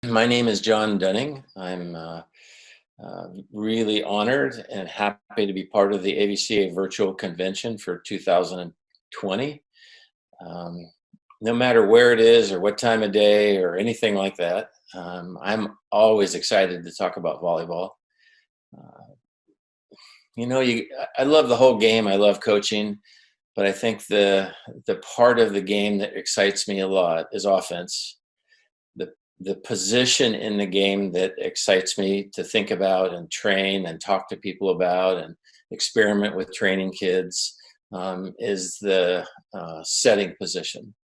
My name is John Dunning. I'm really honored and happy to be part of the AVCA virtual convention for 2020. Um, no matter where it is or what time of day or anything like that, I'm always excited to talk about volleyball. Uh, I love the whole game. I love coaching, but I think the part of the game that excites me a lot is offense. The position in the game that excites me to think about and train and talk to people about and experiment with training kids is the setting position.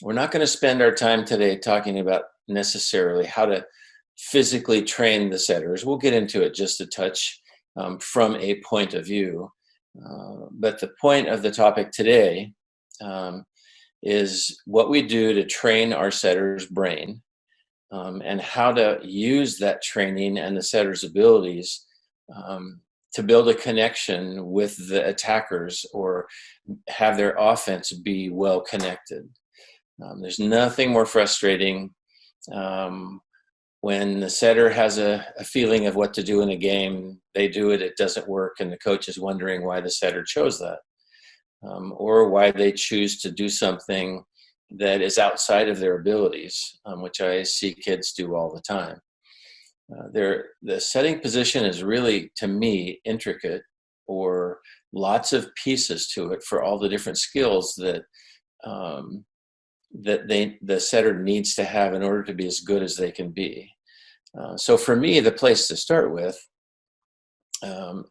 We're not going to spend our time today talking about necessarily how to physically train the setters. We'll get into it just a touch from a point of view. But the point of the topic today um, is what we do to train our setter's brain, and how to use that training and the setter's abilities to build a connection with the attackers or have their offense be well connected. There's nothing more frustrating um, when the setter has a feeling of what to do in a game, they do it, it doesn't work, and the coach is wondering why the setter chose that, or why they choose to do something that is outside of their abilities, which I see kids do all the time. The setting position is really, to me, intricate, or lots of pieces to it for all the different skills um, the setter needs to have in order to be as good as they can be. So for me, the place to start with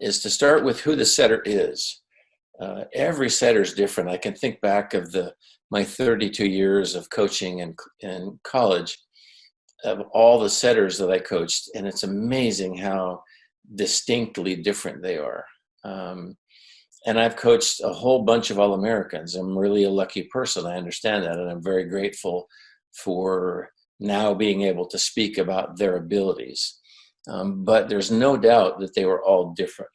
is to start with who the setter is. Every setter is different. I can think back of my 32 years of coaching in college, of all the setters that I coached, and it's amazing how distinctly different they are. And I've coached a whole bunch of All-Americans. I'm really a lucky person. I understand that, and I'm very grateful for now being able to speak about their abilities. But there's no doubt that they were all different.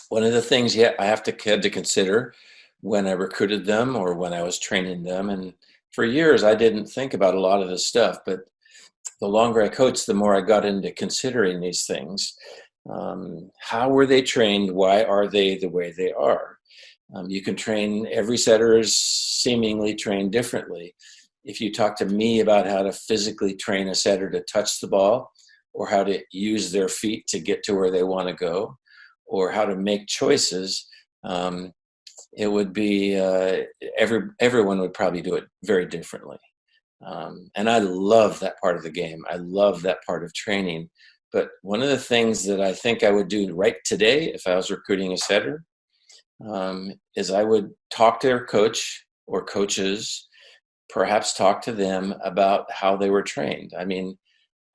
One of the things, I had to consider when I recruited them or when I was training them, and for years I didn't think about a lot of this stuff, but the longer I coached, the more I got into considering these things. How were they trained? Why are they the way they are? You can train, every setter is seemingly trained differently. If you talk to me about how to physically train a setter to touch the ball, or how to use their feet to get to where they want to go, or how to make choices, it would be everyone would probably do it very differently. And I love that part of the game. I love that part of training. But one of the things that I think I would do right today if I was recruiting a setter is I would talk to their coach or coaches, perhaps talk to them about how they were trained. I mean,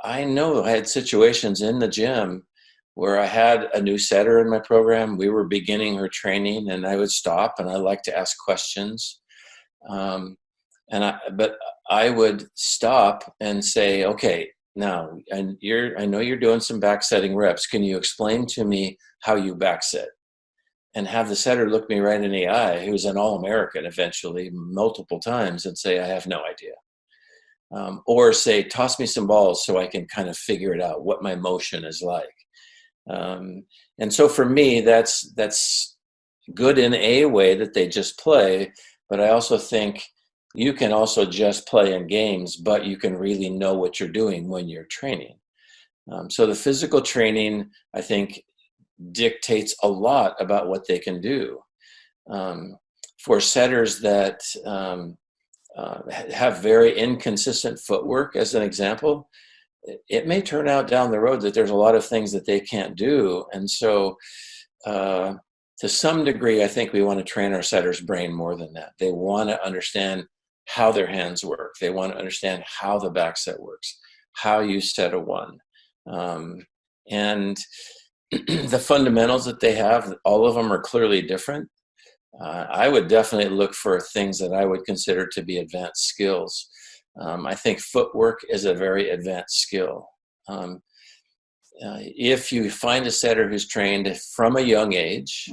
I know I had situations in the gym where I had a new setter in my program. We were beginning her training, and I would stop, and I like to ask questions. But I would stop and say, okay, now, I know you're doing some back setting reps. Can you explain to me how you back set? And have the setter look me right in the eye, who's an All-American eventually, multiple times, and say, I have no idea. Or say, toss me some balls so I can kind of figure it out, what my motion is like. And so for me, that's good in a way that they just play, but I also think you can also just play in games, but you can really know what you're doing when you're training. So the physical training, I think, dictates a lot about what they can do. For setters that have very inconsistent footwork, as an example, it may turn out down the road that there's a lot of things that they can't do. And so to some degree, I think we want to train our setter's brain more than that. They want to understand how their hands work. They want to understand how the back set works, how you set a one. And the fundamentals that they have, all of them are clearly different. I would definitely look for things that I would consider to be advanced skills. I think footwork is a very advanced skill. If you find a setter who's trained from a young age,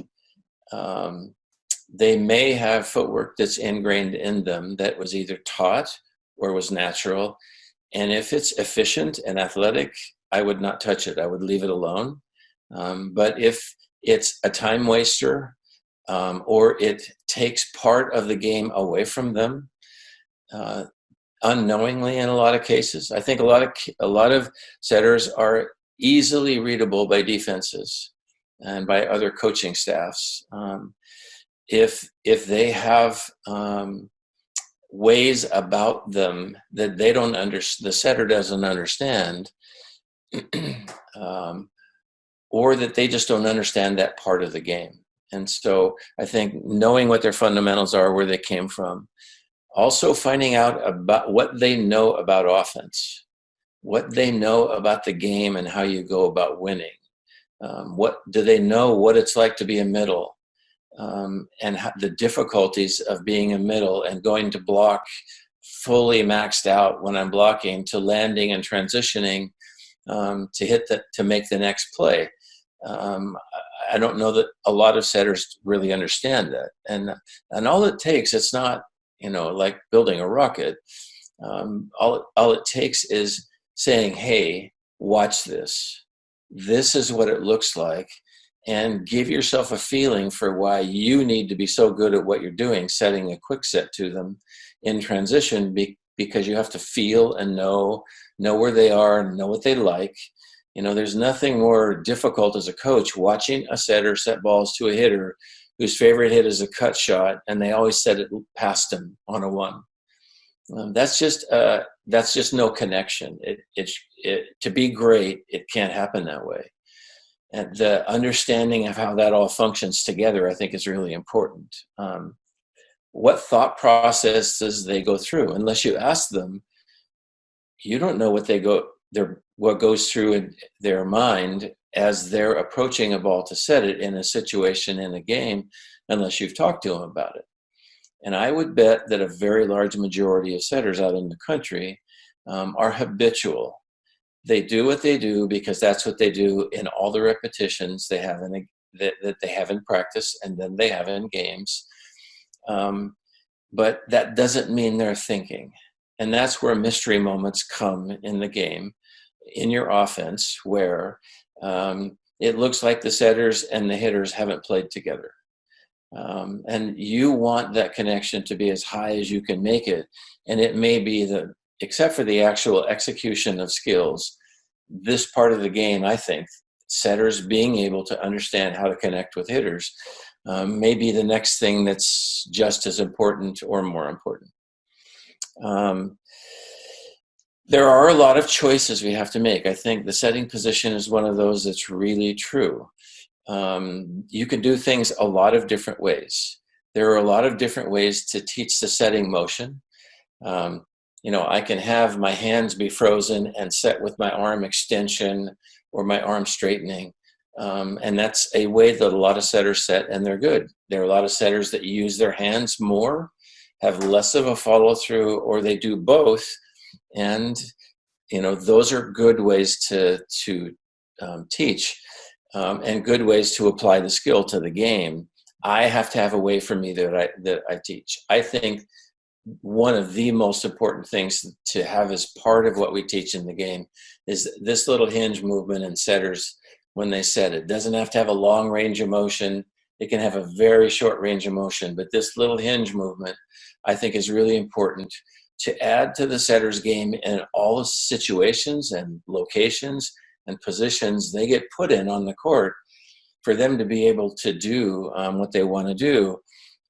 they may have footwork that's ingrained in them that was either taught or was natural. And if it's efficient and athletic, I would not touch it. I would leave it alone. But if it's a time waster, or it takes part of the game away from them, unknowingly in a lot of cases, I think a lot of setters are easily readable by defenses and by other coaching staffs. If they have ways about them that they don't the setter doesn't understand, or that they just don't understand that part of the game. And so I think knowing what their fundamentals are, where they came from, also finding out about what they know about offense, what they know about the game and how you go about winning. What do they know what it's like to be a middle, and the difficulties of being a middle and going to block fully maxed out when I'm blocking, to landing and transitioning, to hit to make the next play. I don't know that a lot of setters really understand that. And all it takes, it's not, like building a rocket. All it takes is saying, hey, watch this. This is what it looks like. And give yourself a feeling for why you need to be so good at what you're doing, setting a quick set to them in transition, because you have to feel and know where they are, know what they like. There's nothing more difficult as a coach watching a setter set balls to a hitter whose favorite hit is a cut shot, and they always set it past him on a one. That's just no connection. To be great, it can't happen that way. And the understanding of how that all functions together, I think, is really important. What thought processes they go through? Unless you ask them, you don't know what goes through in their mind as they're approaching a ball to set it in a situation in a game, unless you've talked to them about it. And I would bet that a very large majority of setters out in the country are habitual. They do what they do because that's what they do in all the repetitions they have that they have in practice, and then they have in games. But that doesn't mean they're thinking. And that's where mystery moments come in the game, in your offense, where it looks like the setters and the hitters haven't played together. And you want that connection to be as high as you can make it. And it may be except for the actual execution of skills, this part of the game, I think, setters being able to understand how to connect with hitters, may be the next thing that's just as important or more important. There are a lot of choices we have to make. I think the setting position is one of those that's really true. You can do things a lot of different ways. There are a lot of different ways to teach the setting motion. I can have my hands be frozen and set with my arm extension or my arm straightening. And that's a way that a lot of setters set, and they're good. There are a lot of setters that use their hands more, have less of a follow through, or they do both. And, those are good ways to teach, and good ways to apply the skill to the game. I have to have a way for me that I teach. I think one of the most important things to have as part of what we teach in the game is this little hinge movement in setters when they set it. It doesn't have to have a long range of motion. It can have a very short range of motion, but this little hinge movement, I think, is really important to add to the setter's game in all the situations and locations and positions they get put in on the court for them to be able to do what they want to do.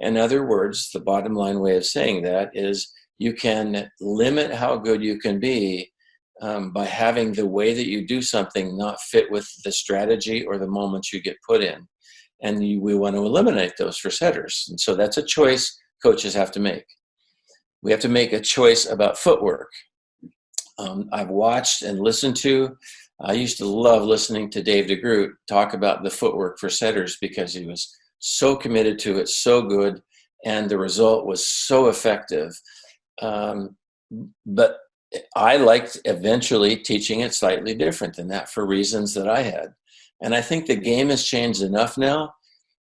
In other words, the bottom line way of saying that is you can limit how good you can be by having the way that you do something not fit with the strategy or the moments you get put in. And we want to eliminate those for setters. And so that's a choice coaches have to make. We have to make a choice about footwork. I've watched and listened to, I used to love listening to Dave DeGroot talk about the footwork for setters because he was so committed to it, so good, and the result was so effective. But I liked eventually teaching it slightly different than that for reasons that I had. And I think the game has changed enough now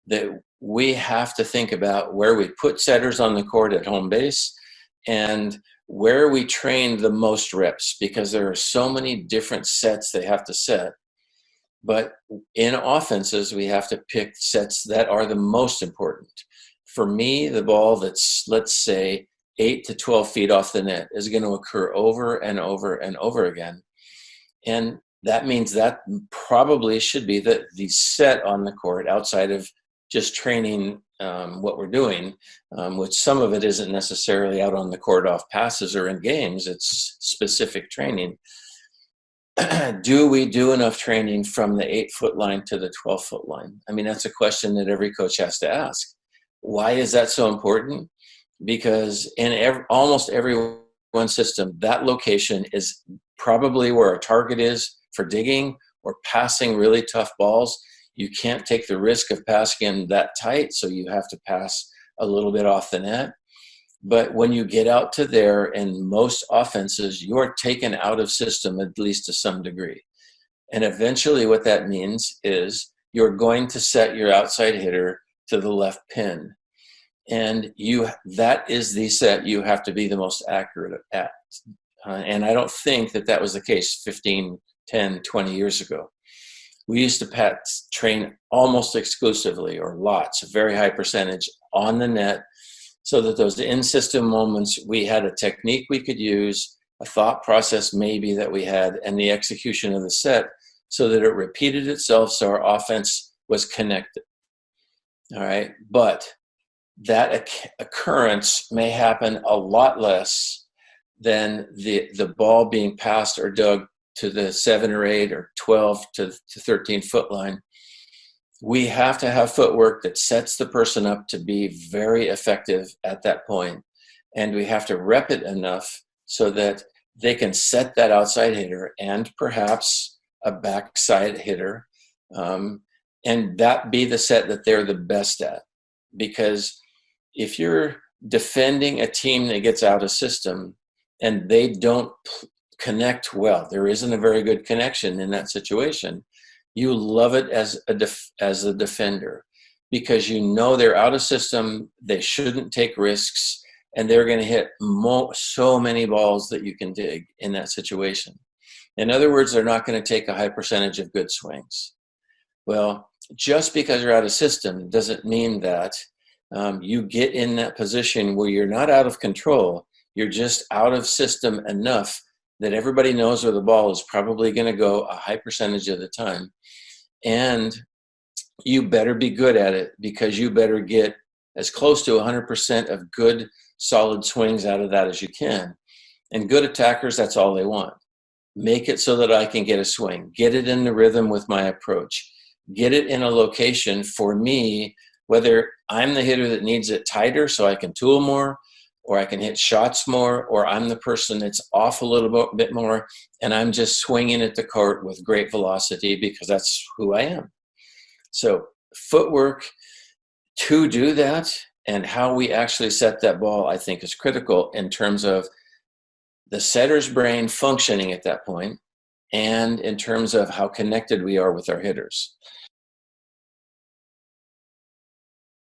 that we have to think about where we put setters on the court at home base and where we train the most reps, because there are so many different sets they have to set. But in offenses, we have to pick sets that are the most important. For me, the ball that's, let's say, 8 to 12 feet off the net is going to occur over and over and over again. And that means that probably should be the set on the court outside of just training what we're doing, which some of it isn't necessarily out on the court off passes or in games. It's specific training. Do we do enough training from the 8-foot line to the 12-foot line? I mean, that's a question that every coach has to ask. Why is that so important? Because in almost every one system, that location is probably where our target is for digging or passing really tough balls. You can't take the risk of passing in that tight, so you have to pass a little bit off the net. But when you get out to there, in most offenses, you're taken out of system, at least to some degree. And eventually what that means is you're going to set your outside hitter to the left pin. And that is the set you have to be the most accurate at. And I don't think that was the case 15, 10, 20 years ago. We used to train almost exclusively, or lots, a very high percentage, on the net, so that those in-system moments, we had a technique we could use, a thought process maybe that we had, and the execution of the set, so that it repeated itself, so our offense was connected. All right, but that occurrence may happen a lot less than the ball being passed or dug to the 7 or 8 or 12 to 13-foot line. We have to have footwork that sets the person up to be very effective at that point. And we have to rep it enough so that they can set that outside hitter and perhaps a backside hitter, and that be the set that they're the best at. Because if you're defending a team that gets out of system and they don't connect well, there isn't a very good connection in that situation, you love it as a defender, because you know they're out of system, they shouldn't take risks, and they're going to hit so many balls that you can dig in that situation. In other words, they're not going to take a high percentage of good swings. Well, just because you're out of system doesn't mean that you get in that position where you're not out of control, you're just out of system enough that everybody knows where the ball is probably going to go a high percentage of the time. And you better be good at it, because you better get as close to 100% of good, solid swings out of that as you can. And good attackers, that's all they want. Make it so that I can get a swing. Get it in the rhythm with my approach. Get it in a location for me, whether I'm the hitter that needs it tighter so I can tool more, or I can hit shots more, or I'm the person that's off a little bit more, and I'm just swinging at the court with great velocity because that's who I am. So footwork to do that, and how we actually set that ball, I think, is critical in terms of the setter's brain functioning at that point, and in terms of how connected we are with our hitters.